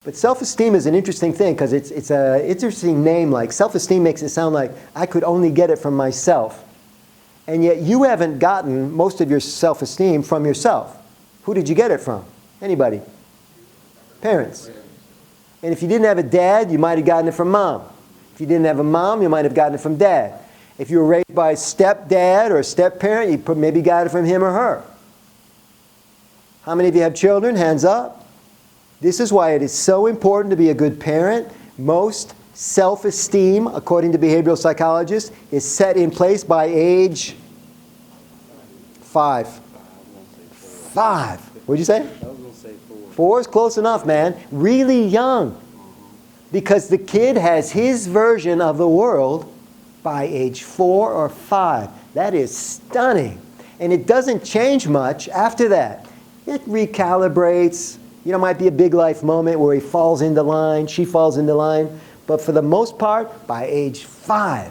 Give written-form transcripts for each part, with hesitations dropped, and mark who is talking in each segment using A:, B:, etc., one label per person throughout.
A: But self-esteem is an interesting thing because it's an interesting name. Like self-esteem makes it sound like I could only get it from myself. And yet you haven't gotten most of your self-esteem from yourself. Who did you get it from? Anybody? Parents. And if you didn't have a dad, you might have gotten it from mom. If you didn't have a mom, you might have gotten it from dad. If you were raised by a stepdad or a step-parent, you maybe got it from him or her. How many of you have children? Hands up. This is why it is so important to be a good parent. Most self-esteem, according to behavioral psychologists, is set in place by age 5. 5. What'd you say? I was going to say 4. 4 is close enough, man. Really young. Because the kid has his version of the world by age 4 or 5. That is stunning. And it doesn't change much after that. It recalibrates. You know, it might be a big life moment where he falls into line, she falls into line. But for the most part, by age 5.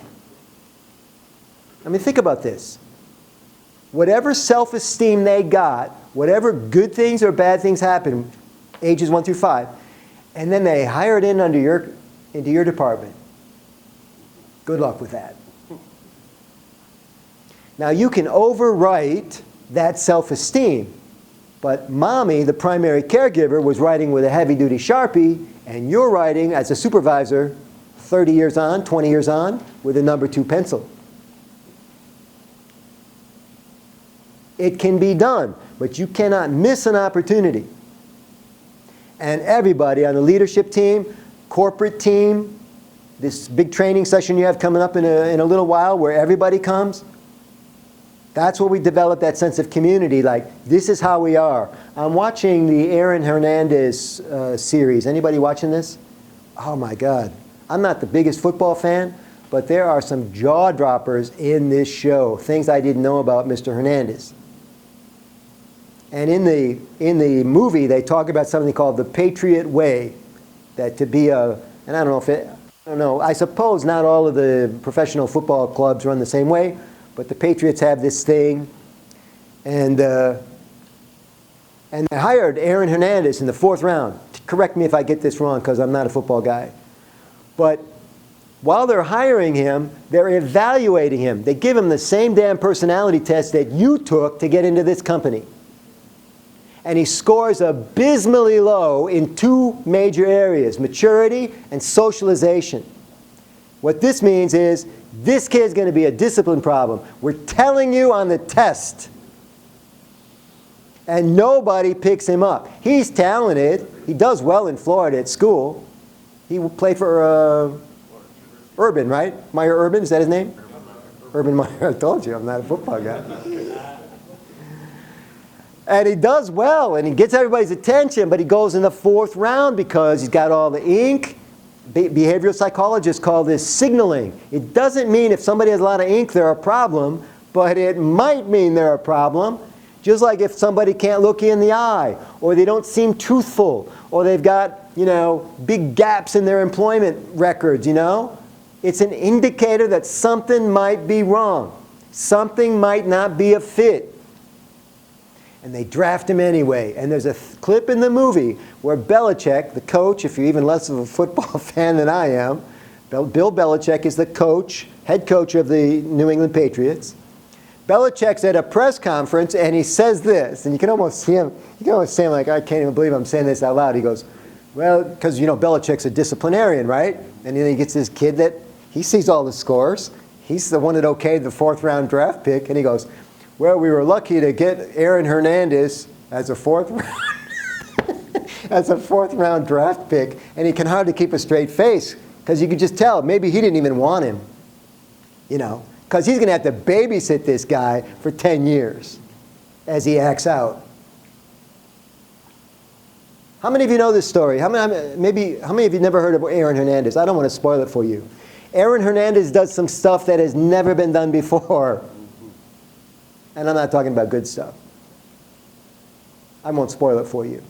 A: I mean, think about this. Whatever self-esteem they got, whatever good things or bad things happen, ages 1 through 5, and then they hired in into your department. Good luck with that. Now, you can overwrite that self-esteem. But mommy, the primary caregiver, was writing with a heavy-duty Sharpie, and you're writing as a supervisor 30 years on, 20 years on, with a number 2 pencil. It can be done, but you cannot miss an opportunity. And everybody on the leadership team, corporate team, this big training session you have coming up in a little while where everybody comes, that's where we develop that sense of community, like, this is how we are. I'm watching the Aaron Hernandez series. Anybody watching this? Oh my God. I'm not the biggest football fan, but there are some jaw droppers in this show, things I didn't know about Mr. Hernandez. And in the movie, they talk about something called the Patriot way, that to be and I don't know, I suppose not all of the professional football clubs run the same way, but the Patriots have this thing, and they hired Aaron Hernandez in the 4th round. Correct me if I get this wrong, because I'm not a football guy. But while they're hiring him, they're evaluating him. They give him the same damn personality test that you took to get into this company. And he scores abysmally low in 2 major areas, maturity and socialization. What this means is, this kid's going to be a discipline problem. We're telling you on the test. And nobody picks him up. He's talented. He does well in Florida at school. He played for Urban, right? Meyer Urban, is that his name? Urban Meyer. I told you, I'm not a football guy. And he does well, and he gets everybody's attention, but he goes in the 4th round because he's got all the ink. Behavioral psychologists call this signaling. It doesn't mean if somebody has a lot of ink, they're a problem, but it might mean they're a problem. Just like if somebody can't look you in the eye, or they don't seem truthful, or they've got, big gaps in their employment records, It's an indicator that something might be wrong. Something might not be a fit. And they draft him anyway. And there's a clip in the movie where Belichick, the coach, if you're even less of a football fan than I am, Bill Belichick is the coach, head coach of the New England Patriots. Belichick's at a press conference and he says this, and you can almost see him like, I can't even believe I'm saying this out loud. He goes, well, because Belichick's a disciplinarian, right? And then he gets this kid that he sees all the scores. He's the one that okayed the 4th round draft pick, and he goes, well, we were lucky to get Aaron Hernandez as a 4th round draft pick, and he can hardly keep a straight face because you could just tell maybe he didn't even want him, because he's going to have to babysit this guy for 10 years as he acts out. How many of you know this story? How many of you never heard of Aaron Hernandez? I don't want to spoil it for you. Aaron Hernandez does some stuff that has never been done before. And I'm not talking about good stuff. I won't spoil it for you.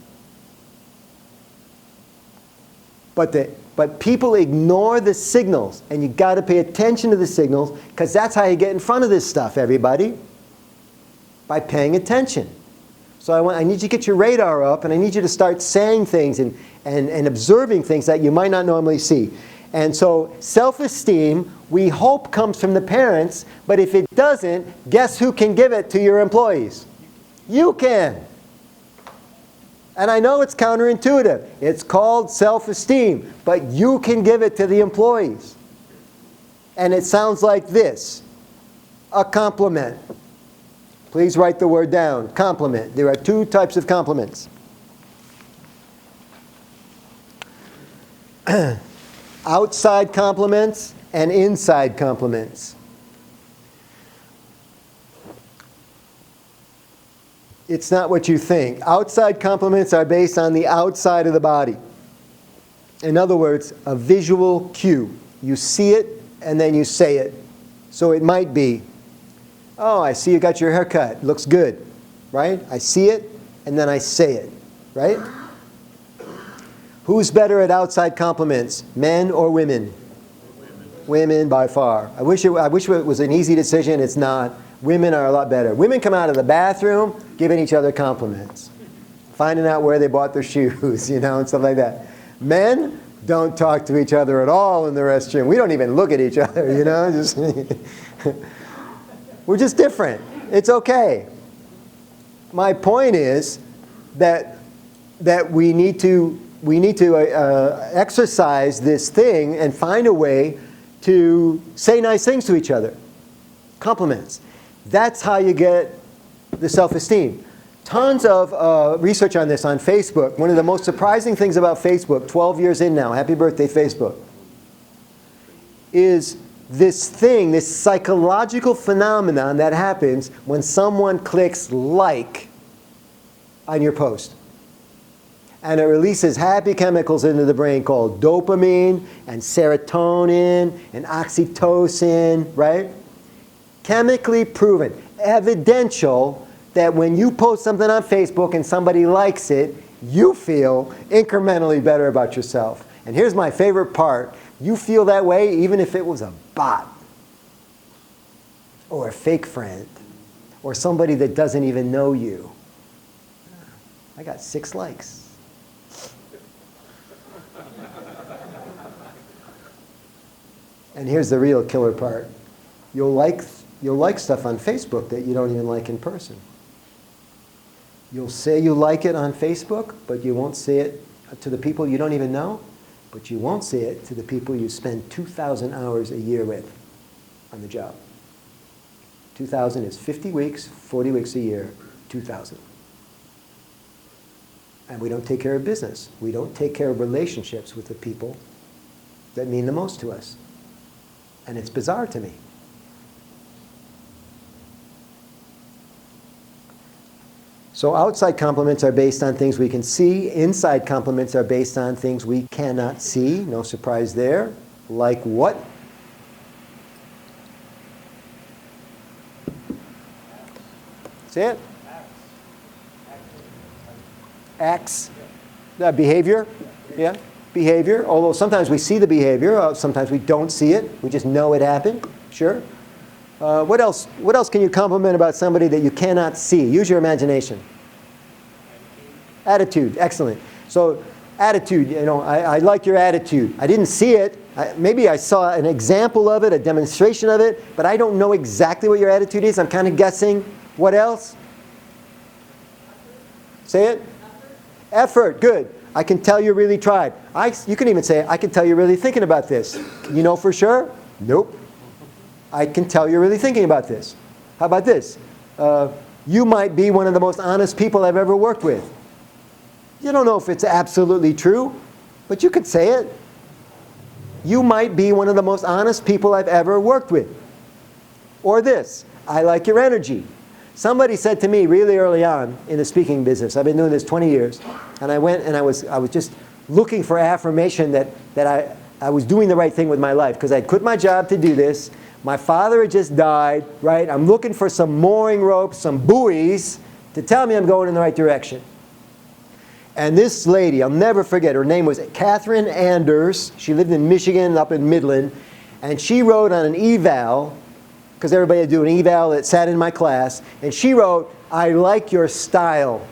A: But people ignore the signals, and you got to pay attention to the signals, because that's how you get in front of this stuff, everybody. By paying attention. So I need you to get your radar up, and I need you to start saying things and observing things that you might not normally see. And so self-esteem, we hope, comes from the parents, but if it doesn't, guess who can give it to your employees? You can. And I know it's counterintuitive. It's called self-esteem, but you can give it to the employees. And it sounds like this: a compliment. Please write the word down. Compliment. There are two types of compliments. Outside compliments and inside compliments. It's not what you think. Outside compliments are based on the outside of the body. In other words, a visual cue. You see it and then you say it. So it might be, oh, I see you got your hair cut. Looks good, right? I see it and then I say it, right? Who's better at outside compliments, men or women? Women by far. I wish it was an easy decision. It's not. Women are a lot better. Women come out of the bathroom giving each other compliments, finding out where they bought their shoes, and stuff like that. Men don't talk to each other at all in the restroom. We don't even look at each other, Just we're just different. It's okay. My point is that we need to exercise this thing and find a way to say nice things to each other. Compliments. That's how you get the self-esteem. Tons of research on this on Facebook. One of the most surprising things about Facebook, 12 years in now, happy birthday Facebook, is this thing, this psychological phenomenon that happens when someone clicks like on your post. And it releases happy chemicals into the brain called dopamine and serotonin and oxytocin, right? Chemically proven, evidential, that when you post something on Facebook and somebody likes it, you feel incrementally better about yourself. And here's my favorite part. You feel that way even if it was a bot or a fake friend or somebody that doesn't even know you. I got 6 likes. And here's the real killer part. You'll like stuff on Facebook that you don't even like in person. You'll say you like it on Facebook, but you won't say it to the people you don't even know, but you won't say it to the people you spend 2,000 hours a year with on the job. 2,000 is 50 weeks, 40 weeks a year, 2,000. And we don't take care of business. We don't take care of relationships with the people that mean the most to us. And it's bizarre to me. So outside compliments are based on things we can see. Inside compliments are based on things we cannot see. No surprise there. Like what? Say it. Acts. Behavior. Yeah. Behavior. Although sometimes we see the behavior. Sometimes we don't see it. We just know it happened. Sure. What else? What else can you compliment about somebody that you cannot see? Use your imagination. Attitude. Excellent. So attitude, I like your attitude. I didn't see it. Maybe I saw an example of it, a demonstration of it, but I don't know exactly what your attitude is. I'm kind of guessing. What else? Say it. Effort. Good. I can tell you really tried. You can even say, I can tell you're really thinking about this. You know for sure? Nope. I can tell you're really thinking about this. How about this? You might be one of the most honest people I've ever worked with. You don't know if it's absolutely true, but you could say it. You might be one of the most honest people I've ever worked with. Or this, I like your energy. Somebody said to me really early on in the speaking business, I've been doing this 20 years, and I went and I was just looking for affirmation that I was doing the right thing with my life, because I'd quit my job to do this. My father had just died, right? I'm looking for some mooring ropes, some buoys to tell me I'm going in the right direction. And this lady, I'll never forget, her name was Catherine Anders. She lived in Michigan, up in Midland. And she wrote on an eval because everybody had to do an eval that sat in my class, and she wrote, "I like your style."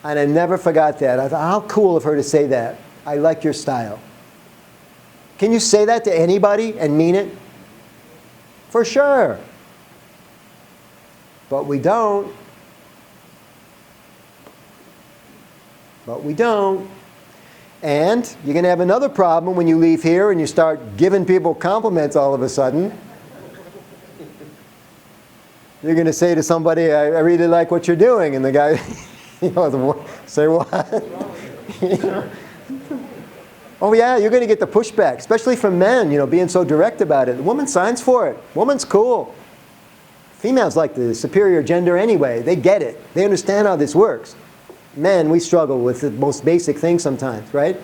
A: And I never forgot that. I thought, how cool of her to say that. I like your style. Can you say that to anybody and mean it? For sure. But we don't. But we don't. And you're going to have another problem when you leave here and you start giving people compliments all of a sudden. You're going to say to somebody, I really like what you're doing. And the guy, say what? Oh yeah, you're going to get the pushback, especially from men, being so direct about it. The woman signs for it. Woman's cool. Females like the superior gender anyway. They get it. They understand how this works. Men, we struggle with the most basic things sometimes, right?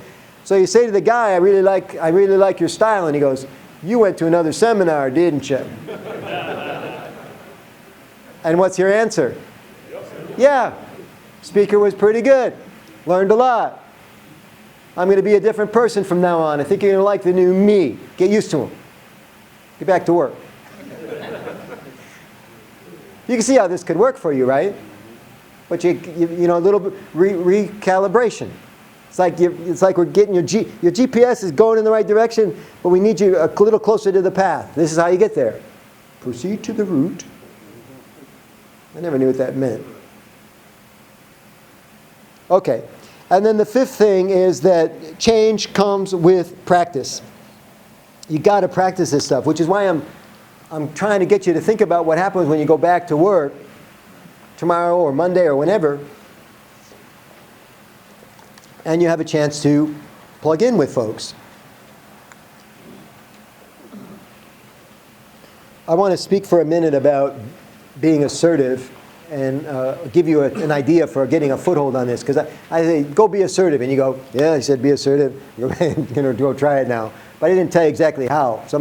A: So you say to the guy, I really like your style, and he goes, you went to another seminar, didn't you? And what's your answer? Yeah, speaker was pretty good. Learned a lot. I'm going to be a different person from now on. I think you're going to like the new me. Get used to him. Get back to work. You can see how this could work for you, right? But a little bit recalibration. It's like we're getting your GPS is going in the right direction, but we need you a little closer to the path. This is how you get there. Proceed to the route. I never knew what that meant. Okay. And then the fifth thing is that change comes with practice. You got to practice this stuff, which is why I'm trying to get you to think about what happens when you go back to work tomorrow or Monday or whenever, and you have a chance to plug in with folks. I want to speak for a minute about being assertive and give you an idea for getting a foothold on this. Because I say, go be assertive. And you go, yeah, he said be assertive. You're going to go try it now. But I didn't tell you exactly how. So